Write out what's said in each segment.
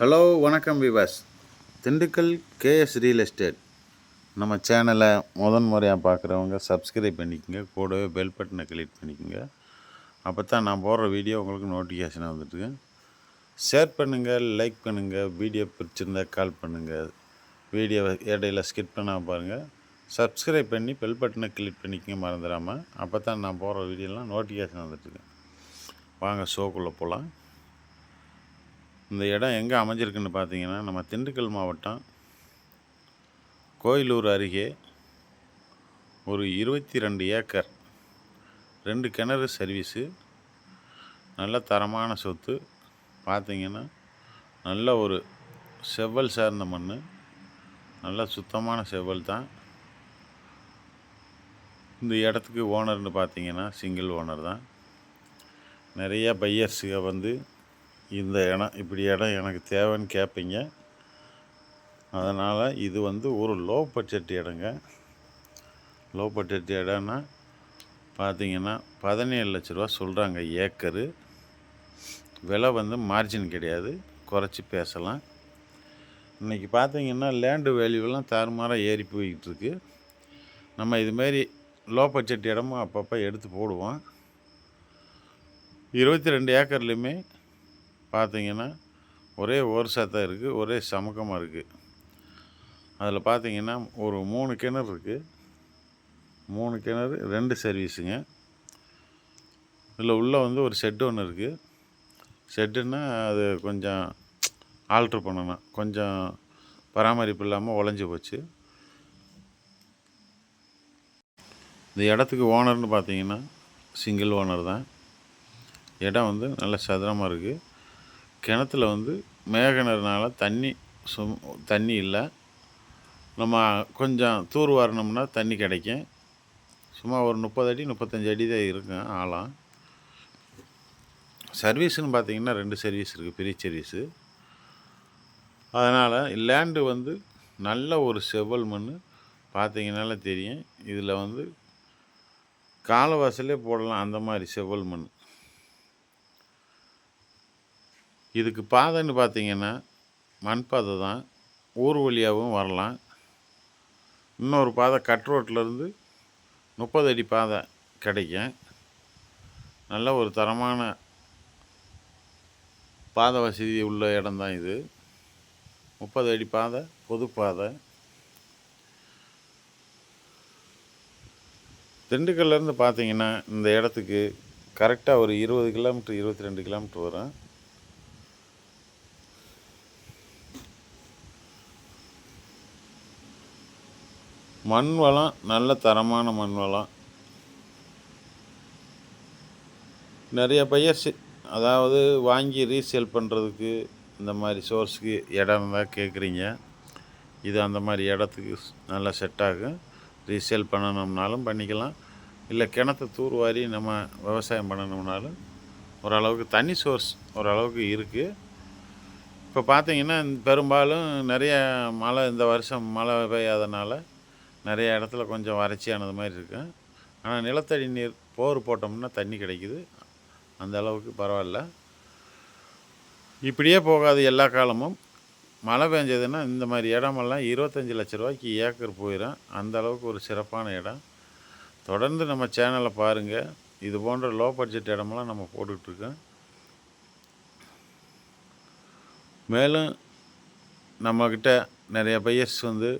Hello வணக்கம் விவாஸ். Dindigul KS real estate நம்ம சேனலை முறையாக பார்க்குறவங்க சப்ஸ்கிரைப் பண்ணிக்கோங்க. கூடவே பெல் பட்டனை கிளிக் பண்ணிக்கோங்க. அப்போ தான் நான் போடுற வீடியோ உங்களுக்கு நோட்டிஃபிகேஷனாக வந்துட்டுங்க. ஷேர் பண்ணுங்கள், லைக் பண்ணுங்கள். வீடியோ பிடிச்சிருந்தா கால் பண்ணுங்கள். வீடியோ இடையில ஸ்கிப் பண்ணாமல் பாருங்கள். சப்ஸ்கிரைப் பண்ணி பெல் பட்டனை கிளிக் பண்ணிக்கோங்க மறந்துடாமல். அப்போ தான் நான் போடுற வீடியோலாம் நோட்டிஃபிகேஷன் வந்துட்டுங்க. வாங்க ஷோக்குள்ளே போகலாம். இந்த இடம் எங்கே அமைஞ்சிருக்குன்னு பார்த்தீங்கன்னா, நம்ம திண்டுக்கல் மாவட்டம் கோயிலூர் அருகே ஒரு 22 ஏக்கர் 2 கிணறு சர்வீஸு, நல்ல தரமான சொத்து. பார்த்தீங்கன்னா நல்ல ஒரு செவ்வல் சார்ந்த மண், நல்ல சுத்தமான செவ்வல் தான். இந்த இடத்துக்கு ஓனர்னு பார்த்தீங்கன்னா சிங்கிள் ஓனர் தான். நிறைய பையர்ஸுக வந்து இந்த இடம் எனக்கு தேவைன்னு கேட்பீங்க. அதனால் இது வந்து ஒரு லோ பட்ஜெட் இடங்க. லோ பட்ஜெட் இடம்னா பார்த்தீங்கன்னா 17 லட்ச ரூபா சொல்கிறாங்க ஏக்கரு. விலை வந்து மார்ஜின் கிடையாது, குறைச்சி பேசலாம். இன்றைக்கி பார்த்தீங்கன்னா லேண்டு வேல்யூவெல்லாம் தாறுமாறாக ஏறி போய்கிட்டுருக்கு. நம்ம இதுமாரி லோ பட்ஜெட் இடமும் அப்பப்போ எடுத்து போடுவோம். 22 ஏக்கர்லேயுமே பார்த்தீங்கன்னா ஒரே ஓர்ஸாக தான் இருக்குது, ஒரே சமக்கமாக இருக்குது. அதில் பார்த்தீங்கன்னா ஒரு 3 கிணறு இருக்குது. 3 கிணறு 2 சர்வீஸுங்க. இதில் உள்ளே வந்து ஒரு ஷெட்டு ஒன்று இருக்குது. ஷெட்டுன்னா அது கொஞ்சம் ஆல்ட்ரு பண்ணணும், கொஞ்சம் பராமரிப்பு இல்லாமல் உடஞ்சி போச்சு. இந்த இடத்துக்கு ஓனர்னு பார்த்தீங்கன்னா சிங்கிள் ஓனர் தான். இடம் வந்து நல்ல சதுரமாக இருக்குது. கிணத்துல வந்து மேகனர்னால தண்ணி இல்லை. நம்ம கொஞ்சம் தூர் வாரினோம்னா தண்ணி கிடைக்கும். சும்மா ஒரு 30 அடி 35 அடி தான் இருக்கும் ஆழம். சர்வீஸுன்னு பார்த்தீங்கன்னா 2 சர்வீஸ் இருக்குது, பெரிய சர்வீஸு. அதனால் லேண்டு வந்து நல்ல ஒரு செவ்வல் மண் பார்த்தீங்கன்னால தெரியும். இதில் வந்து காலவாசலே போடலாம், அந்த மாதிரி செவ்வல் மண். இதுக்கு பாதைன்னு பார்த்தீங்கன்னா மண் பாதை தான், ஊர் வழியாகவும் வரலாம். இன்னொரு பாதை கட் ரோட்லேருந்து 30 அடி பாதை கிடைக்கும். நல்ல ஒரு தரமான பாதை வசதி உள்ள இடம்தான் இது. 30 அடி பாதை, பொது பாதை. திண்டுக்கல்லேருந்து பார்த்தீங்கன்னா இந்த இடத்துக்கு கரெக்டாக ஒரு 20 கிலோமீட்டர் 22 கிலோமீட்டர் வரும். மண் வளம் நல்ல தரமான மண் வளம். நிறைய பையர்ஸ் அதாவது வாங்கி ரீசேல் பண்ணுறதுக்கு இந்த மாதிரி சோர்ஸுக்கு இடம் இருந்தால் கேட்குறீங்க. இது அந்த மாதிரி இடத்துக்கு நல்லா செட் ஆகும். ரீசேல் பண்ணணும்னாலும் பண்ணிக்கலாம், இல்லை கிணத்தை தூர்வாரி நம்ம விவசாயம் பண்ணணும்னாலும் ஓரளவுக்கு தண்ணி சோர்ஸ் ஓரளவுக்கு இருக்குது. இப்போ பார்த்தீங்கன்னா பெரும்பாலும் நிறைய மழை, இந்த வருஷம் மழை பெய்யாதனால நிறைய இடத்துல கொஞ்சம் வறட்சியானது மாதிரி இருக்கும். ஆனால் நிலத்தடி நீர் போர் போட்டோம்னா தண்ணி கிடைக்குது, அந்த அளவுக்கு பரவாயில்ல. இப்படியே போகாது எல்லா காலமும். மழை பெஞ்சதுன்னா இந்த மாதிரி இடமெல்லாம் 25 லட்ச ரூபாய்க்கு ஏக்கர் போயிடும். அந்த அளவுக்கு ஒரு சிறப்பான இடம். தொடர்ந்து நம்ம சேனலை பாருங்கள். இது போன்ற லோ பட்ஜெட் இடமெல்லாம் நம்ம போட்டுட்ருக்கோம். மேலும் நம்மக்கிட்ட நிறைய பையர்ஸ் வந்து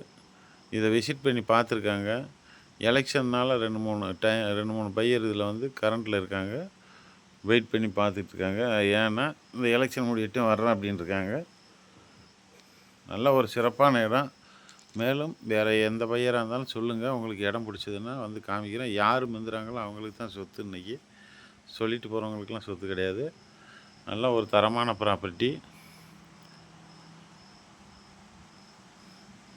இதை விசிட் பண்ணி பார்த்துருக்காங்க. எலெக்ஷன்னால் 2-3 பையர் இதில் வந்து கரண்ட்டில் இருக்காங்க, வெயிட் பண்ணி பார்த்துட்ருக்காங்க. ஏன்னா இந்த எலெக்ஷன் முடியட்டும் வர்றேன் அப்படின்ட்டுருக்காங்க. நல்ல ஒரு சிறப்பான இடம். மேலும் வேறு எந்த பையராக இருந்தாலும் சொல்லுங்கள், உங்களுக்கு இடம் பிடிச்சதுன்னா வந்து காமிக்கிறேன். யார் மிந்துறாங்களோ அவங்களுக்கு தான் சொத்து. இன்றைக்கி சொல்லிட்டு போகிறவங்களுக்குலாம் சொத்து கிடையாது. நல்ல ஒரு தரமான ப்ராப்பர்ட்டி.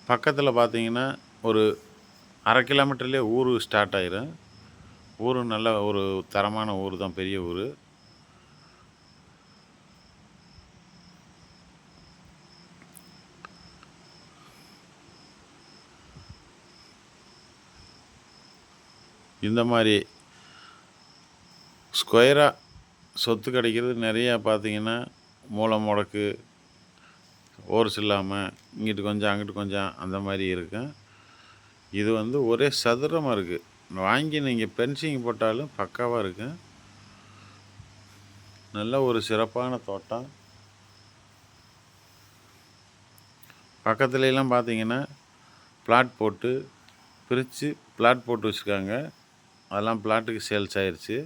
பக்கத்தில் பார்த்தீங்கன்னா ஒரு 1/2 கிலோமீட்டர்லேயே ஊர் ஸ்டார்ட் ஆயிரும். ஊர் நல்ல ஒரு தரமான ஊர் தான், பெரிய ஊர். இந்த மாதிரி ஸ்கொயராக சொத்து கிடைக்கிறது நிறையா. பார்த்தீங்கன்னா மூலை முடக்கு ஓர்ஸ் இல்லாமல் இங்கிட்டு கொஞ்சம் அங்கிட்டு கொஞ்சம் அந்த மாதிரி இருக்கும். இது வந்து ஒரே சதுரமாக இருக்குது. வாங்கி நீங்கள் பென்சிங் போட்டாலும் பக்காவாக இருக்கும். நல்ல ஒரு சிறப்பான தோட்டம். பக்கத்துலலாம் பார்த்தீங்கன்னா பிளாட் போட்டு பிரித்து பிளாட் போட்டு வச்சுருக்காங்க. அதெல்லாம் பிளாட்டுக்கு சேல்ஸ் ஆயிடுச்சு.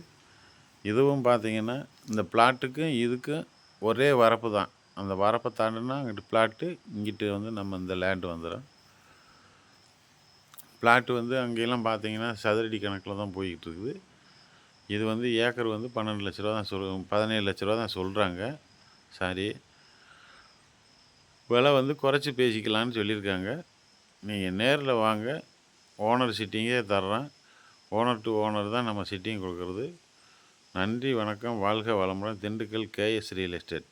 இதுவும் பார்த்தீங்கன்னா இந்த பிளாட்டுக்கும் இதுக்கும் ஒரே வரப்பு தான். அந்த வரப்பை தாண்டினா அங்கிட்டு பிளாட்டு, இங்கிட்டு வந்து நம்ம இந்த லேண்டு வந்துடும். பிளாட்டு வந்து அங்கெல்லாம் பார்த்தீங்கன்னா சதுரடி கணக்கில் தான் போய்கிட்டு இருக்குது. இது வந்து ஏக்கர் வந்து 12 லட்ச ரூபா தான் 17 லட்ச ரூபா தான் சொல்கிறாங்க. சாரி, விலை வந்து குறைச்சி பேசிக்கலான்னு சொல்லியிருக்காங்க. நீங்கள் நேரில் வாங்க, ஓனர் சிட்டிங்கே தர்றேன். ஓனர் டு ஓனர் தான் நம்ம சிட்டிங் கொடுக்குறது. நன்றி, வணக்கம், வாழ்க வளமுடன். Dindigul KS real estate.